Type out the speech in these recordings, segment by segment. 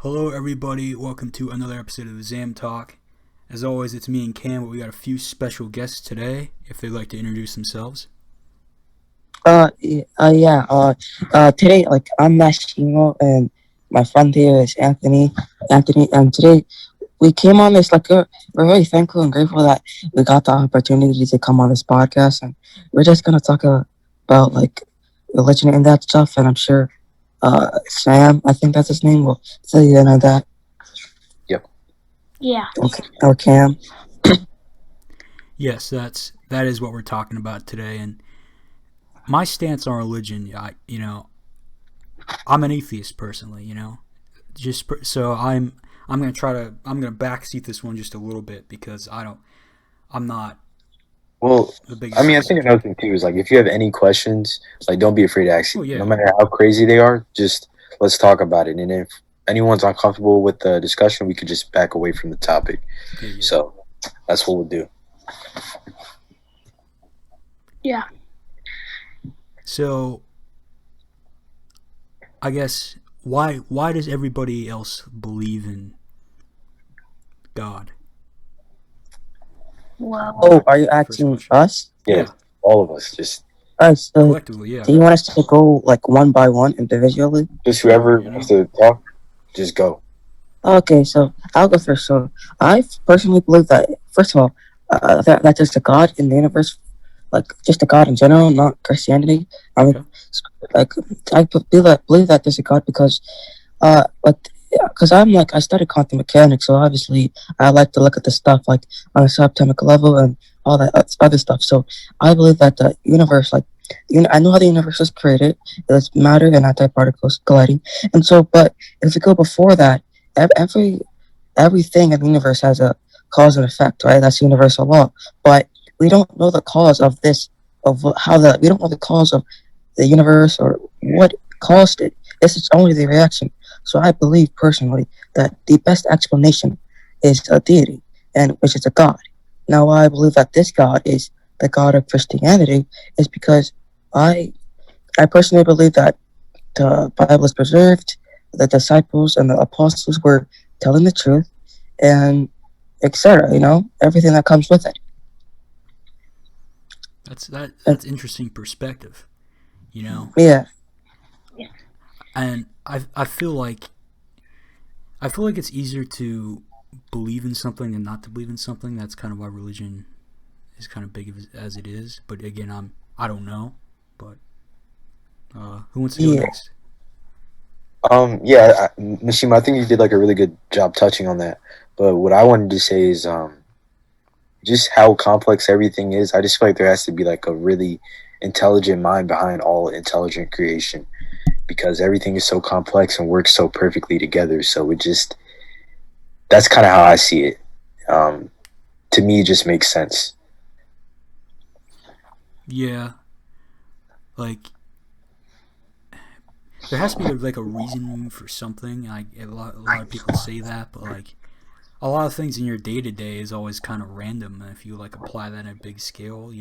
Hello, everybody. Welcome to another episode of XAM Talk. As always, it's me and Cam, but we got a few special guests today, if they'd like to introduce themselves. Today, I'm Mashimo, and my friend here is Anthony. And today we came on this, we're really thankful and grateful that we got the opportunity to come on this podcast, and we're just gonna talk about, religion and that stuff, and I'm sure, Sam, I think that's his name, will tell you that, Yep. Yeah. or Cam. Yes, that is what we're talking about today. And my stance on religion, I'm an atheist personally. So I'm gonna backseat this one just a little bit because I'm not Well, the biggest. I think another thing too is if you have any questions, don't be afraid to ask. Oh, yeah. No matter how crazy they are, just let's talk about it. And if anyone's uncomfortable with the discussion, we could just back away from the topic. Yeah. So that's what we'll do. Yeah. So I guess why does everybody else believe in God? Well, Oh, are you asking us? Yeah, all of us. Just Alright, so Collectively, yeah. do you want us to go one by one individually? just whoever wants to talk, just go. Okay, so I'll go first. So I personally believe that, first of all, that there's a God in the universe, just a God in general, not Christianity. I mean, I believe that there's a God because, I studied quantum mechanics, so obviously I like to look at the stuff on a subatomic level and all that other stuff. So I believe that the universe, I know how the universe was created. It's matter and antiparticles colliding, and so, but if we go before that, everything in the universe has a cause and effect, right? That's universal law. But we don't know the cause of this, we don't know the cause of the universe or what caused it. This is only the reaction. So I believe personally that the best explanation is a deity, and which is a God. Now, why I believe that this God is the God of Christianity is because I personally believe that the Bible is preserved, the disciples and the apostles were telling the truth, and etc. Everything that comes with it. That's interesting perspective. Yeah. And I feel like it's easier to believe in something than not to believe in something. That's kind of why religion is kind of big as it is. But again, I don't know. But who wants to go next? Mishima, I think you did a really good job touching on that. But what I wanted to say is just how complex everything is. I just feel like there has to be a really intelligent mind behind all intelligent creation, because everything is so complex and works so perfectly together. So that's kind of how I see it. To me, it just makes sense. Yeah. There has to be a reason for something. A lot of people say that, but a lot of things in your day to day is always kind of random. And if you apply that at a big scale,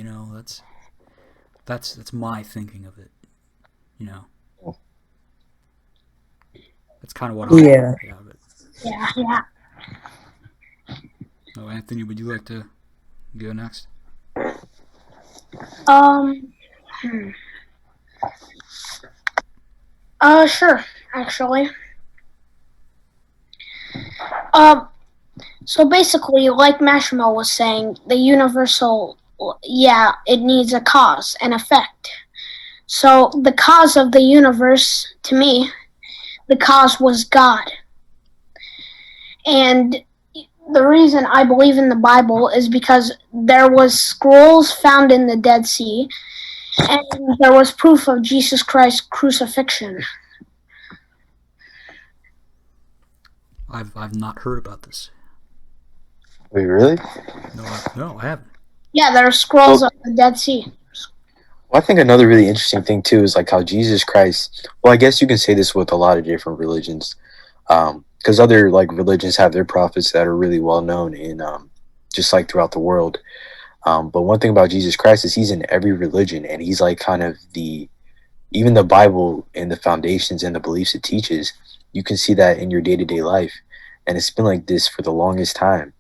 that's my thinking of it. That's kind of what I think of it. Yeah. Oh, Anthony, would you like to go next? Sure, actually. So basically, like Mashimo was saying, the universal, it needs a cause and effect. So the cause of the universe, to me, the cause was God. And the reason I believe in the Bible is because there was scrolls found in the Dead Sea, and there was proof of Jesus Christ's crucifixion. I've not heard about this. Wait, really? No, I haven't. Yeah, there are scrolls of the Dead Sea. Well, I think another really interesting thing too is how Jesus Christ. Well, I guess you can say this with a lot of different religions, because other religions have their prophets that are really well known in just throughout the world. But one thing about Jesus Christ is he's in every religion, and he's kind of even the Bible and the foundations and the beliefs it teaches. you can see that in your day-to-day life. And it's been like this for the longest time.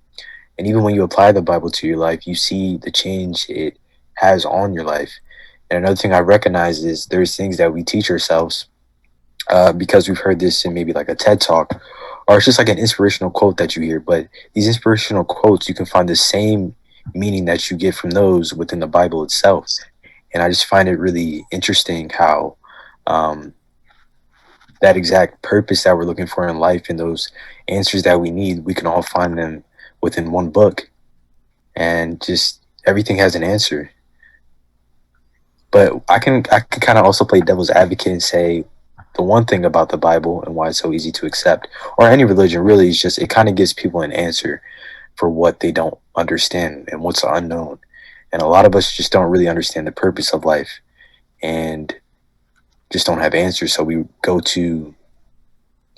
And even when you apply the Bible to your life, you see the change it has on your life. And another thing I recognize is there's things that we teach ourselves because we've heard this in maybe like a TED talk, or it's just like an inspirational quote that you hear. But these inspirational quotes, you can find the same meaning that you get from those within the Bible itself. And I just find it really interesting how um, that exact purpose that we're looking for in life and those answers that we need, we can all find them within one book. And just everything has an answer. But I can kind of also play devil's advocate and say the one thing about the Bible and why it's so easy to accept, or any religion really, is just it kind of gives people an answer for what they don't understand and what's unknown. And a lot of us just don't really understand the purpose of life and just don't have answers. So we go to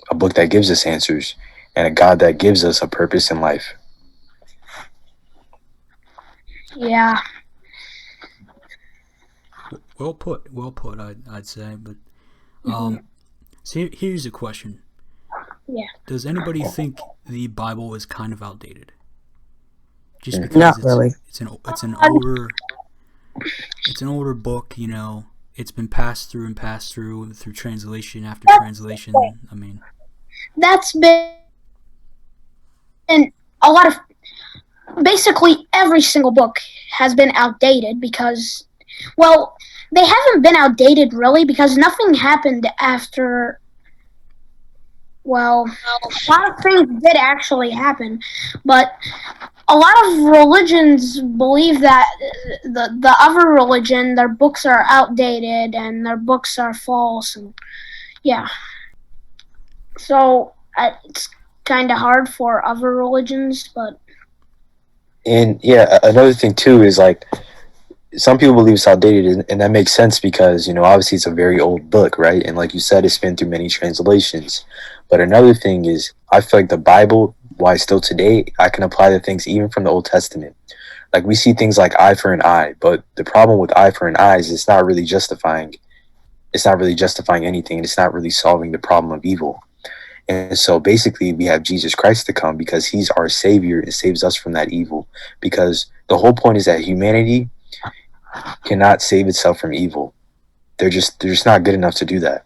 a book that gives us answers and a God that gives us a purpose in life. Yeah. Well put. Well put. I'd say. But so here's a question. Yeah. Does anybody think the Bible is kind of outdated? Just Mm. because Not really. it's an older book, you know. It's been passed through through translation after translation. I mean, That's been a lot of. Basically, every single book has been outdated because, well, they haven't been outdated really because nothing happened after. Well, a lot of things did actually happen, but a lot of religions believe that the other religion, their books are outdated and their books are false, and yeah. So it's kind of hard for other religions, but And yeah, another thing too is like some people believe it's outdated, and that makes sense because obviously it's a very old book, right? And like you said, it's been through many translations. But another thing is, I feel like the Bible, why still today, I can apply the things even from the Old Testament. Like we see things like eye for an eye, but the problem with eye for an eye is it's not really justifying. It's not really justifying anything, and it's not really solving the problem of evil. And so basically, we have Jesus Christ to come because he's our savior and saves us from that evil. Because the whole point is that humanity cannot save itself from evil. They're just not good enough to do that.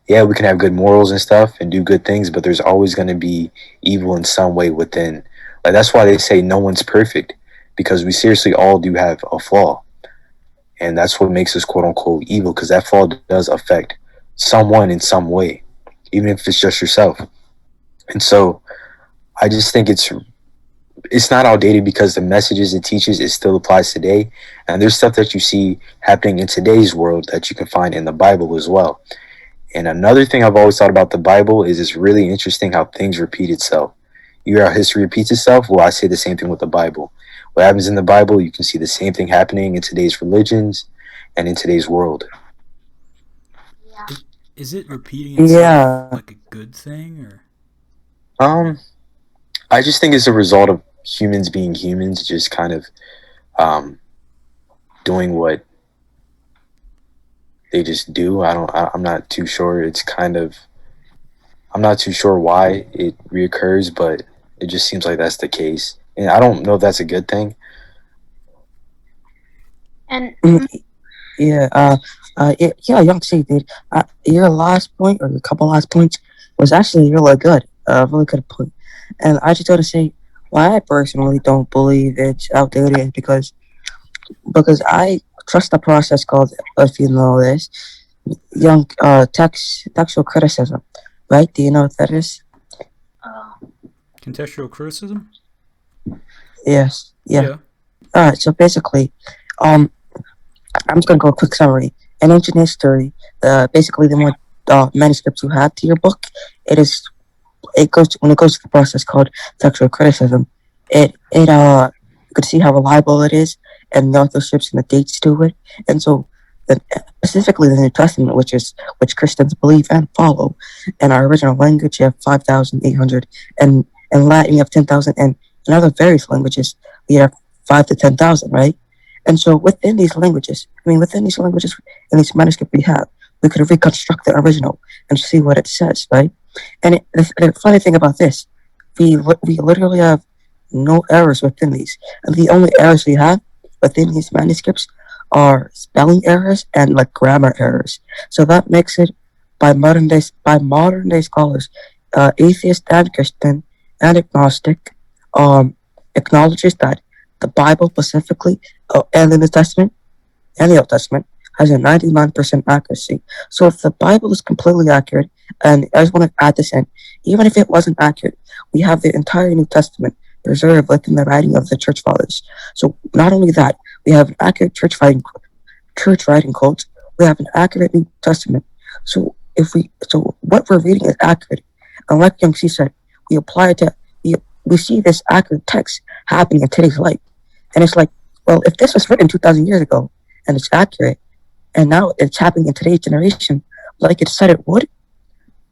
Yeah, we can have good morals and stuff and do good things, but there's always going to be evil in some way within. Like that's why they say no one's perfect, because we seriously all do have a flaw. And that's what makes us quote unquote evil, because that flaw does affect someone in some way, even if it's just yourself. And so I just think it's not outdated because the messages it teaches, it still applies today. And there's stuff that you see happening in today's world that you can find in the Bible as well. And another thing I've always thought about the Bible is it's really interesting how things repeat itself. You hear how history repeats itself? Well, I say the same thing with the Bible. What happens in the Bible, you can see the same thing happening in today's religions and in today's world. is it repeating itself like a good thing or? I just think it's a result of humans being humans, just kind of doing what they just do. I'm not too sure. I'm not too sure why it reoccurs, but it just seems like that's the case. And I don't know if that's a good thing. and Yeah, Young C, dude. Your last point or your couple last points was actually really good. Really good point. And I just got to say, why I personally don't believe it's outdated is because I trust the process called, if you know this, textual criticism, right? Do you know what that is? Contextual criticism? Yes. Yeah. All right. So basically, I'm just gonna go a quick summary. In ancient history, basically the more manuscripts you have to your book, it goes to the process called textual criticism. You could see how reliable it is and the authorships and the dates to it. And so specifically the New Testament, which Christians believe and follow, in our original language you have 5,800, and in Latin you have 10,000, and in other various languages we have 5 to 10,000, right? And so within these languages, in these manuscripts we could reconstruct the original and see what it says, right? And the funny thing about this, we literally have no errors within these, and the only errors we have within these manuscripts are spelling errors and like grammar errors. So that makes it by modern day scholars, atheist and Christian and agnostic, um, acknowledges that the Bible specifically, and the New Testament and the Old Testament has a 99% accuracy. So if the Bible is completely accurate, and I just want to add this in, even if it wasn't accurate, we have the entire New Testament preserved within the writing of the church fathers. So not only that, we have an accurate church writing codes. We have an accurate New Testament. So what we're reading is accurate. And like Young C said, we apply it to we see this accurate text happening in today's life. And it's like, well, if this was written 2,000 years ago and it's accurate, and now it's happening in today's generation, like it said it would,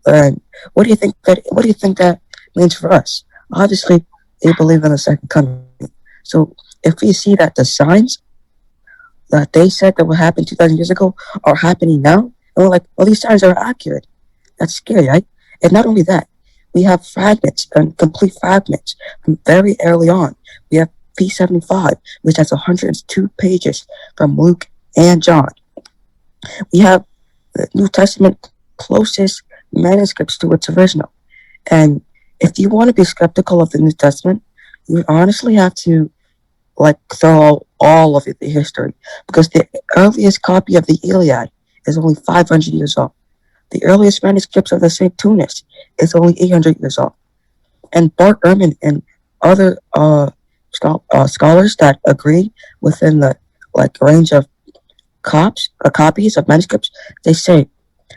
what do you think that means for us? Obviously, they believe in the second coming. So if we see that the signs that they said that would happen 2,000 years ago are happening now, and we're like, well, these signs are accurate. That's scary, right? And not only that, we have fragments and complete fragments from very early on. We have P75, which has 102 pages from Luke and John. We have the New Testament closest manuscripts to its original. And if you want to be skeptical of the New Testament, you honestly have to like throw out all of the history, because the earliest copy of the Iliad is only 500 years old. The earliest manuscripts of the St. Tunis is only 800 years old. And Bart Ehrman and other scholars that agree within the like range of copies of manuscripts, they say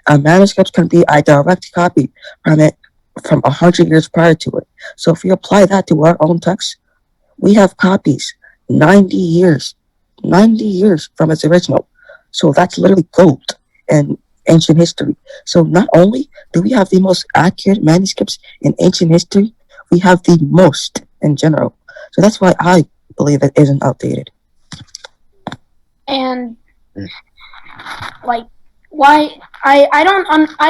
a manuscript can be a direct copy from 100 years prior to it. So if we apply that to our own text, we have copies 90 years from its original. So that's literally gold in ancient history. So not only do we have the most accurate manuscripts in ancient history, we have the most in general. So that's why I believe it isn't outdated. And like, why I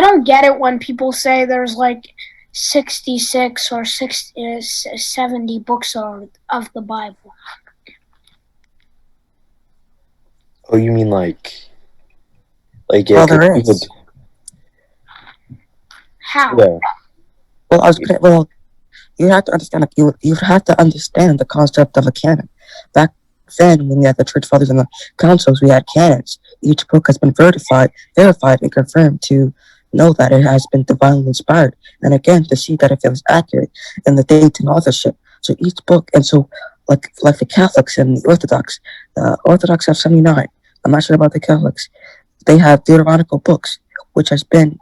don't get it when people say there's like 66 or 70 books of the Bible. Oh, you mean like yeah? Well, there is. How? Yeah. Well, you have to understand. You have to understand the concept of a canon. Back then, when we had the church fathers and the councils, we had canons. Each book has been verified, and confirmed to know that it has been divinely inspired, and again to see that if it was accurate in the date and authorship. So each book, and so like the Catholics and the Orthodox have 79. I'm not sure about the Catholics. They have Deuteronomical books, which has been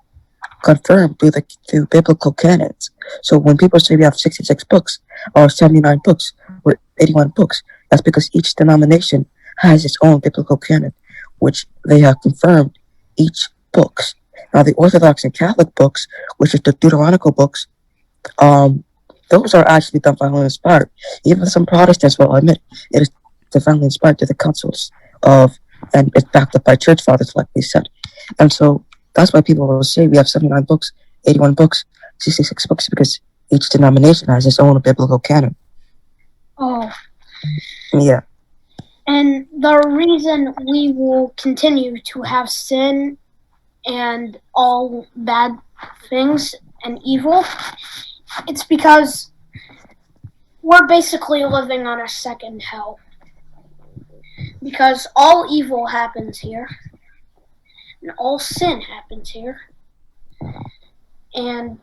confirmed through biblical canons. So when people say we have 66 books or 79 books or 81 books, that's because each denomination has its own biblical canon, which they have confirmed each books. Now the Orthodox and Catholic books, which is the Deuteronomical books, those are actually divinely inspired. Even some Protestants will admit it is divinely inspired to the councils and it's backed up by church fathers, like we said. And so that's why people will say we have 79 books, 81 books, 66 books, because each denomination has its own biblical canon. Oh. Yeah. And the reason we will continue to have sin and all bad things and evil, it's because we're basically living on a second hell. Because all evil happens here, and all sin happens here, and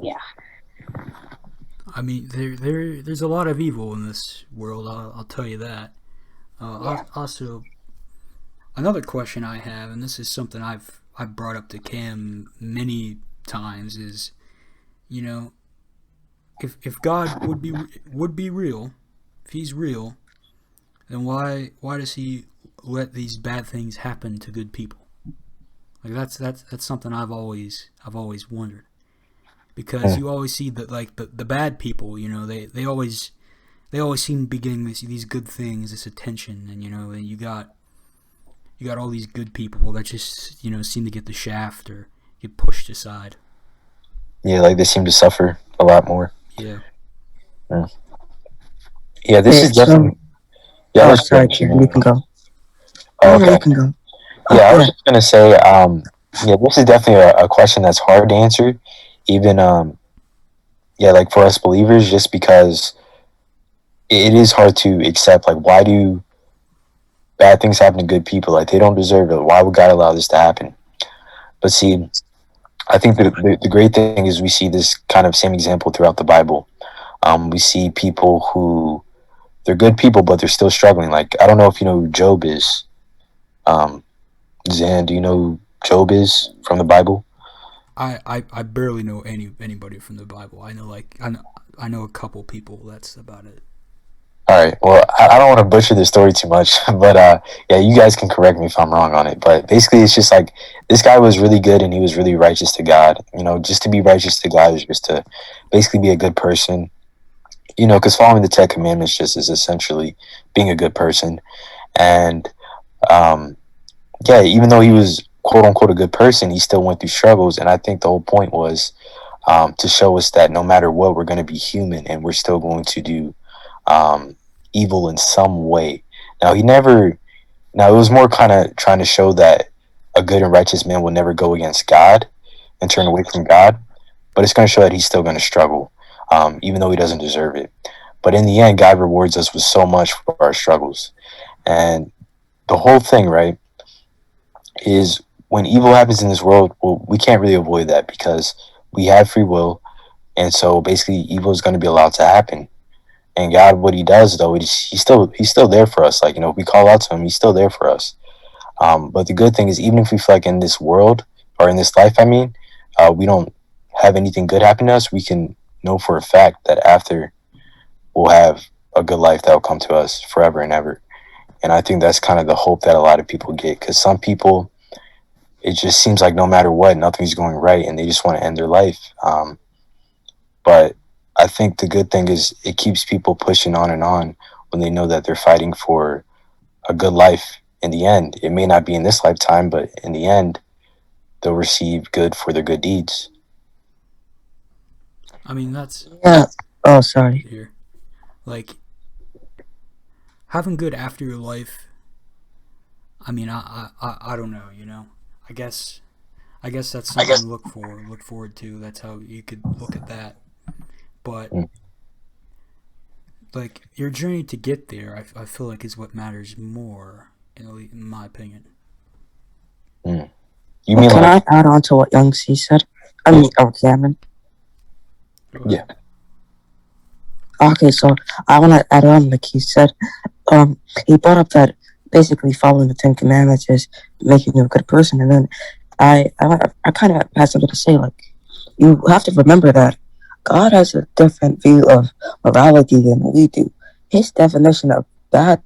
yeah. I mean, there's a lot of evil in this world. I'll tell you that. Yeah. Also, another question I have, and this is something I've brought up to Cam many times, is, you know, if God would be real, if He's real, then why does He let these bad things happen to good people? Like that's something I've always wondered, because you always see that like the bad people, you know, they always seem to be getting these good things, this attention, and you know, and you got all these good people that just, you know, seem to get the shaft or get pushed aside. Yeah, like they seem to suffer a lot more. Yeah. Yeah, this Okay, is so definitely. Yeah, I'll oh, let you sorry, finish. Kieran, you can go. Oh, No, no, you okay. can go. Yeah, I was Yeah, just gonna say, yeah, this is definitely a question that's hard to answer, even, yeah, like for us believers, just because it is hard to accept. Like, why do bad things happen to good people? Like, they don't deserve it. Why would God allow this to happen? But see, I think that the great thing is we see this kind of same example throughout the Bible. We see people who they're good people, but they're still struggling. Like, I don't know if you know who Job is. Um, Zan, do you know who Job is from the Bible? I barely know anybody from the Bible. I know a couple people. That's about it. All right. Well, I don't want to butcher the story too much, but yeah, you guys can correct me if I'm wrong on it. But basically, it's just like this guy was really good and he was really righteous to God. You know, just to be righteous to God is just to basically be a good person. You know, because following the Ten Commandments just is essentially being a good person. And um, yeah, even though he was quote unquote a good person, he still went through struggles. And I think the whole point was to show us that no matter what, we're going to be human and we're still going to do um, evil in some way. Now, he never, now it was more kind of trying to show that a good and righteous man will never go against God and turn away from God, but it's going to show that he's still going to struggle, even though he doesn't deserve it. But in the end, God rewards us with so much for our struggles. And the whole thing, right, is when evil happens in this world, well, we can't really avoid that because we have free will. And so basically, evil is going to be allowed to happen. And God, what He does though, he's still there for us. Like, you know, if we call out to Him, He's still there for us. But the good thing is, even if we feel like in this world or in this life, I mean, we don't have anything good happen to us, we can know for a fact that after we'll have a good life that will come to us forever and ever. And I think that's kind of the hope that a lot of people get, because some people, it just seems like no matter what, nothing's going right, and they just want to end their life. But I think the good thing is it keeps people pushing on when they know that they're fighting for a good life in the end. It may not be in this lifetime, but in the end, they'll receive good for their good deeds. I mean, that's yeah. Oh, sorry. here. Like having good after your life. I mean, I don't know. You know, I guess I guess that's something to look forward to. That's how you could look at that. But Mm. like your journey to get there, I feel like is what matters more, in my opinion. Mm. You Well, mean can like, I add on to what Young C said? I mean, oh, Cameron. Go yeah, ahead. Okay, so I want to add on, like he said. He brought up that basically following the Ten Commandments is making you a good person, and then I kind of had something to say. Like, you have to remember that God has a different view of morality than we do. His definition of bad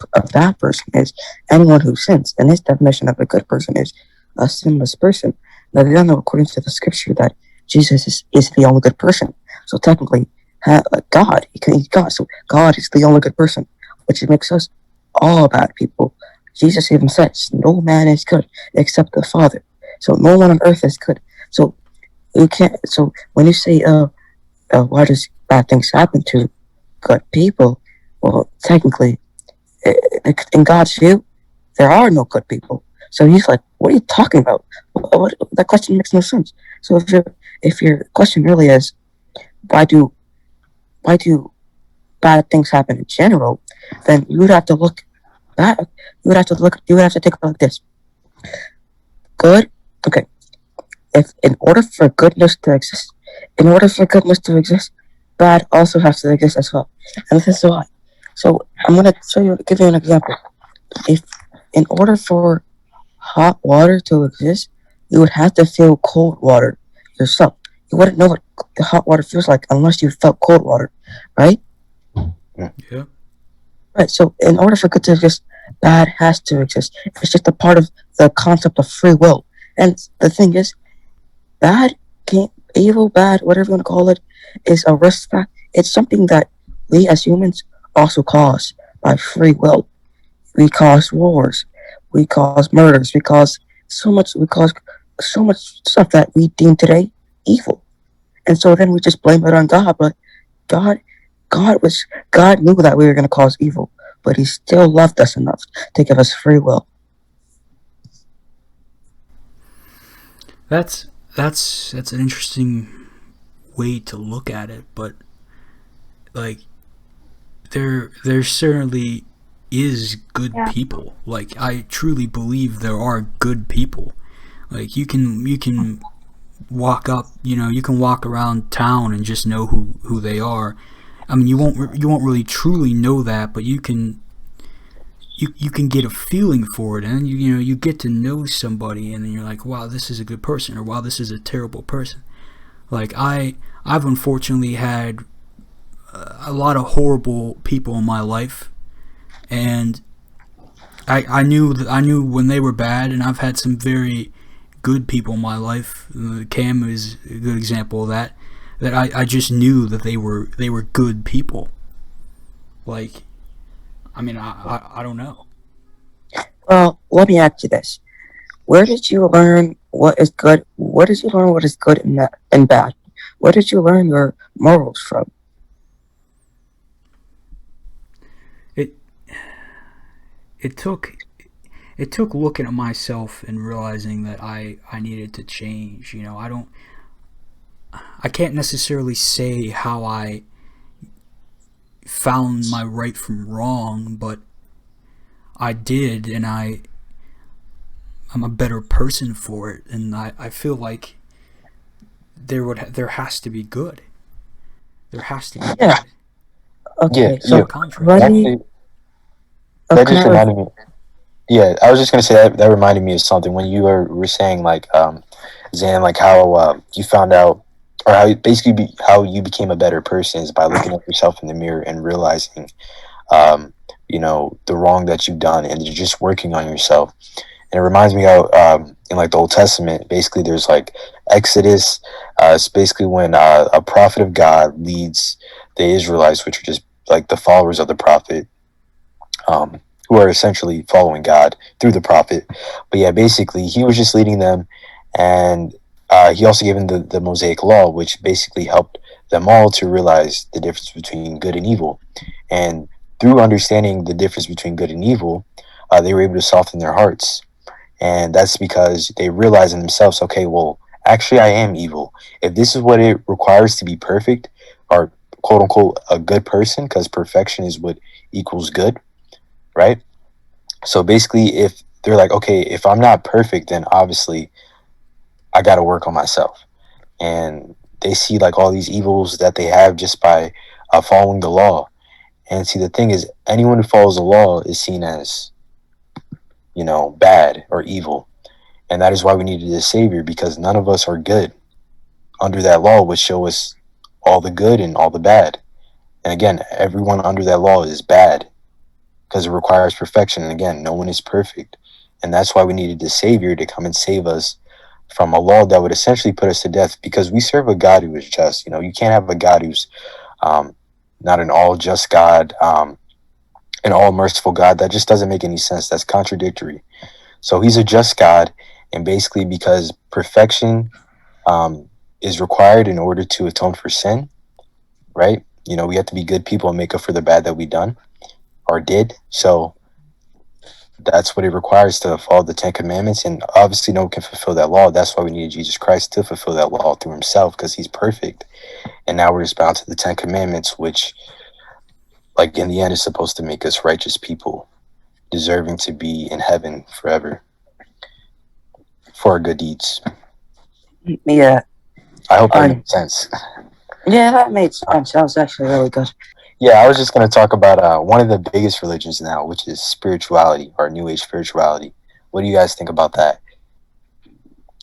person is anyone who sins, and his definition of a good person is a sinless person. Now, we don't know according to the scripture that Jesus is the only good person. So technically, God, he's God. So God is the only good person, which makes us all bad people. Jesus even says, "No man is good except the Father." So no one on earth is good. So you can't. So when you say, why does bad things happen to good people? Well, technically, in God's view, there are no good people. So he's like, what are you talking about? That question makes no sense. So if your question really is, why do why do bad things happen in general, then you would have to look back. You would have to take a look at this. Good. Okay. If in order for goodness to exist, bad also has to exist as well. And this is why. So I'm gonna give you an example. If in order for hot water to exist, you would have to feel cold water yourself. You wouldn't know what the hot water feels like unless you felt cold water, right? Yeah. Right. So in order for good to exist, bad has to exist. It's just a part of the concept of free will. And the thing is, bad, can't, evil, bad, whatever you want to call it, is a risk factor. It's something that we as humans also cause by free will. We cause wars, we cause murders, we cause so much stuff that we deem today evil. and so then we just blame it on God. But God, God knew that we were going to cause evil, but He still loved us enough to give us free will. That's an interesting way to look at it, but like there certainly is good Yeah. people. Like I truly believe there are good people. Like you can walk up, you can walk around town and just know who they are. I mean, you won't really truly know that, but you can get a feeling for it, and you get to know somebody, and then you're like, wow, this is a good person, or wow, this is a terrible person. Like I've unfortunately had a lot of horrible people in my life, and I knew when they were bad, and I've had some very good people in my life. Cam is a good example of that. That I just knew that they were good people. Like, I mean, I don't know. Well, let me ask you this: where did you learn what is good? Where did you learn what is good and bad? Where did you learn your morals from? It it took looking at myself and realizing that I needed to change. I can't necessarily say how I found my right from wrong, but I did, and I'm a better person for it, and I feel like there has to be good. There has to be Yeah. good. Yeah, Okay. yeah. So Contrast. let me. Actually, that Can just I? reminded me. Yeah, I was just gonna say that reminded me of something when you were saying like Zan, like how you found out, or how how you became a better person is by looking at yourself in the mirror and realizing the wrong that you've done, and you're just working on yourself. And it reminds me how in like the Old Testament, basically there's like Exodus. It's basically when a prophet of God leads the Israelites, which are just like the followers of the prophet, who are essentially following God through the prophet. But yeah, basically he was just leading them, and he also gave them the Mosaic Law, which basically helped them all to realize the difference between good and evil. And through understanding the difference between good and evil, they were able to soften their hearts. And that's because they realize in themselves, okay, well, actually, I am evil. If this is what it requires to be perfect, or quote unquote, a good person, because perfection is what equals good, right? So basically, if they're like, okay, if I'm not perfect, then obviously I got to work on myself. And they see like all these evils that they have just by following the law. And see, the thing is, anyone who follows the law is seen as, bad or evil. And that is why we needed a savior, because none of us are good. Under that law would show us all the good and all the bad. And again, everyone under that law is bad because it requires perfection. And again, no one is perfect. And that's why we needed a savior to come and save us from a law that would essentially put us to death, because we serve a God who is just. You can't have a God who's um, not an all just God, an all merciful God. That just doesn't make any sense. That's contradictory. So he's a just God. And basically, because perfection um, is required in order to atone for sin, right? We have to be good people and make up for the bad that we done or did. So that's what it requires to follow the Ten Commandments. And obviously, no one can fulfill that law. That's why we needed Jesus Christ to fulfill that law through himself, because he's perfect. And now we're just bound to the Ten Commandments, which, like, in the end, is supposed to make us righteous people, deserving to be in heaven forever for our good deeds. Yeah. I hope that makes sense. Yeah, that made sense. That was actually really good. Yeah, I was just going to talk about one of the biggest religions now, which is spirituality, or New Age spirituality. What do you guys think about that?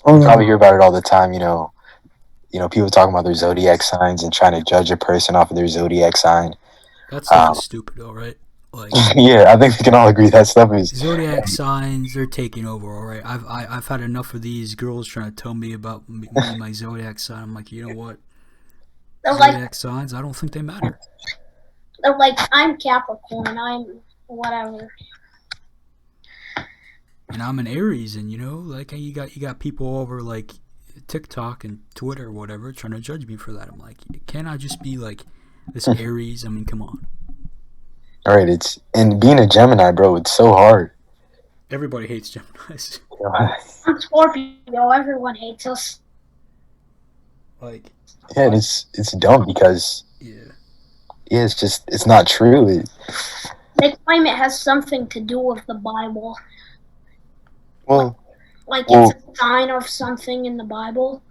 You probably hear about it all the time. People talking about their zodiac signs and trying to judge a person off of their zodiac sign. That stuff is stupid, all right. Like, yeah, I think we can all agree that stuff is zodiac signs, they're taking over, all right. I've had enough of these girls trying to tell me about me and my zodiac sign. I'm like, you know what? They're like, Zodiac signs, I don't think they matter. I'm Capricorn, I'm whatever. And I'm an Aries, and like you got people over like TikTok and Twitter or whatever trying to judge me for that. I'm like, can't I just be like this Aries? I mean, come on. All right, and being a Gemini, bro, it's so hard. Everybody hates Geminis. I'm Scorpio. Everyone hates us. Like, Yeah, and it's dumb because yeah. it's not true. They claim it has something to do with the Bible. Well, Like it's a sign of something in the Bible.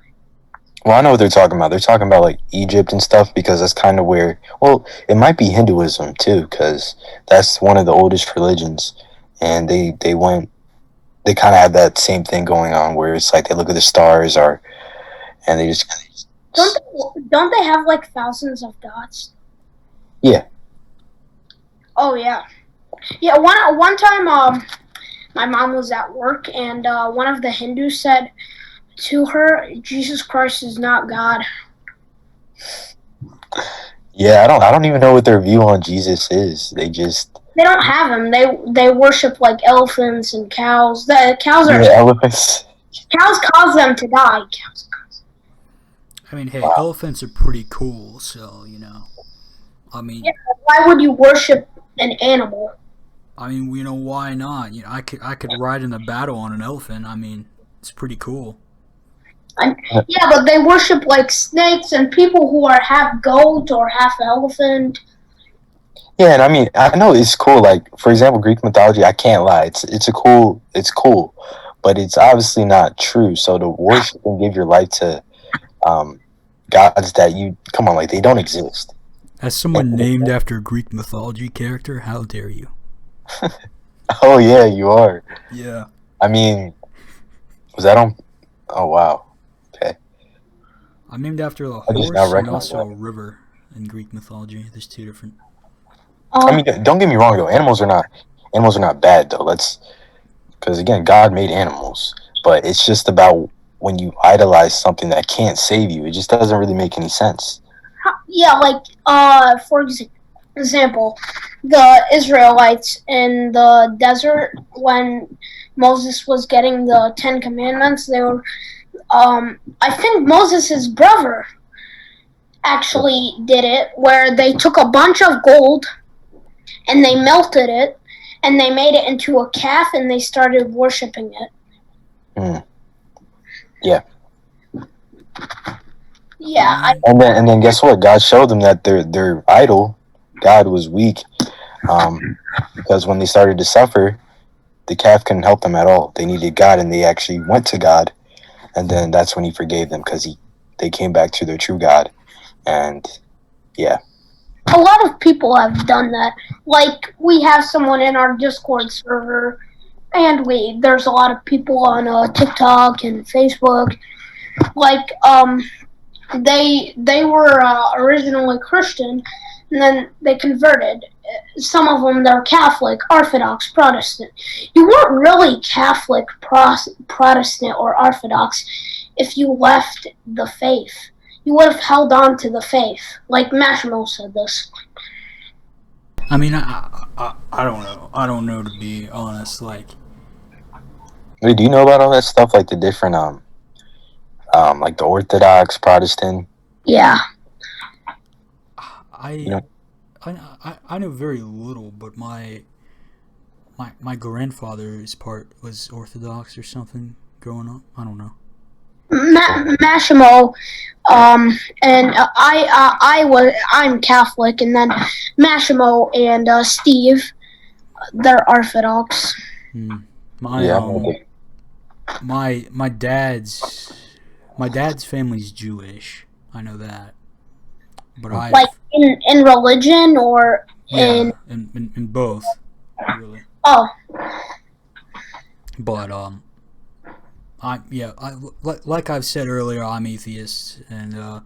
I know what they're talking about. They're talking about like Egypt and stuff because that's kind of where. Well, it might be Hinduism too because that's one of the oldest religions, and they kind of have that same thing going on where it's like they look at the stars and they just. Don't they have like thousands of gods? Yeah. Oh yeah, yeah. One time, my mom was at work and one of the Hindus said to her, "Jesus Christ is not God." Yeah, I don't even know what their view on Jesus is. They don't have him. They worship like elephants and cows. The cows are elephants. Cows cause them to die. I mean, hey, elephants are pretty cool, so you know. I mean, yeah, why would you worship an animal? I mean, you know, why not? You know, I could ride in a battle on an elephant. I mean, it's pretty cool. Yeah, but they worship like snakes and people who are half goat or half elephant. Yeah, and I mean, I know it's cool. Like, for example, Greek mythology. I can't lie. It's cool, but it's obviously not true. So to worship and give your life to gods that you come on, like they don't exist. As someone named after a Greek mythology character, how dare you? Oh yeah, you are. Yeah. I mean, was that on? Oh wow. Okay. I'm named after a horse and also a river in Greek mythology. There's two different. I mean, don't get me wrong though. Animals are not bad though. Because again, God made animals, but it's just about when you idolize something that can't save you. It just doesn't really make any sense. Yeah, like for example, the Israelites in the desert when Moses was getting the 10 Commandments, they were I think Moses' brother actually did it, where they took a bunch of gold and they melted it and they made it into a calf and they started worshiping it. Yeah. Yeah. And then guess what? God showed them that their idol, God, was weak, because when they started to suffer, the calf couldn't help them at all. They needed God, and they actually went to God, and then that's when He forgave them because they came back to their true God, and yeah. A lot of people have done that. Like, we have someone in our Discord server, and there's a lot of people on TikTok and Facebook. Like, they were originally Christian, and then they converted. Some of them, they're Catholic, Orthodox, Protestant. You weren't really Catholic, Protestant, or Orthodox if you left the faith. You would have held on to the faith. Like Mashimo said this. I mean, I don't know. I don't know, to be honest. Like, wait, do you know about all that stuff? Like the different like the Orthodox, Protestant. Yeah. I know very little, but my grandfather's part was Orthodox or something growing up. I don't know. Mashimo, and I'm Catholic, and then Mashimo and Steve, they're Orthodox. My dad's family's Jewish. I know that, but like in religion or in both, really. Oh. But like I've said earlier, I'm atheist, and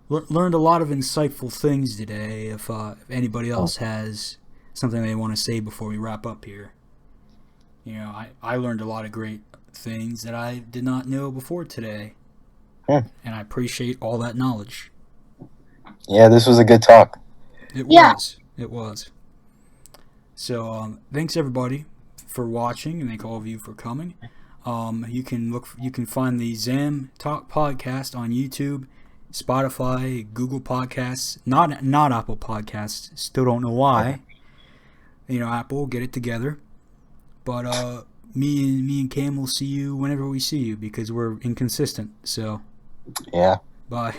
learned a lot of insightful things today. If anybody else has something they want to say before we wrap up here, you know, I learned a lot of great things that I did not know before today, and I appreciate all that knowledge. Yeah, this was a good talk. It was. So thanks everybody for watching, and thank all of you for coming. You can find the XAM Talk podcast on YouTube, Spotify, Google Podcasts, not Apple Podcasts. Still don't know why. Apple, get it together. But me and Cam will see you whenever we see you because we're inconsistent. So Yeah. bye.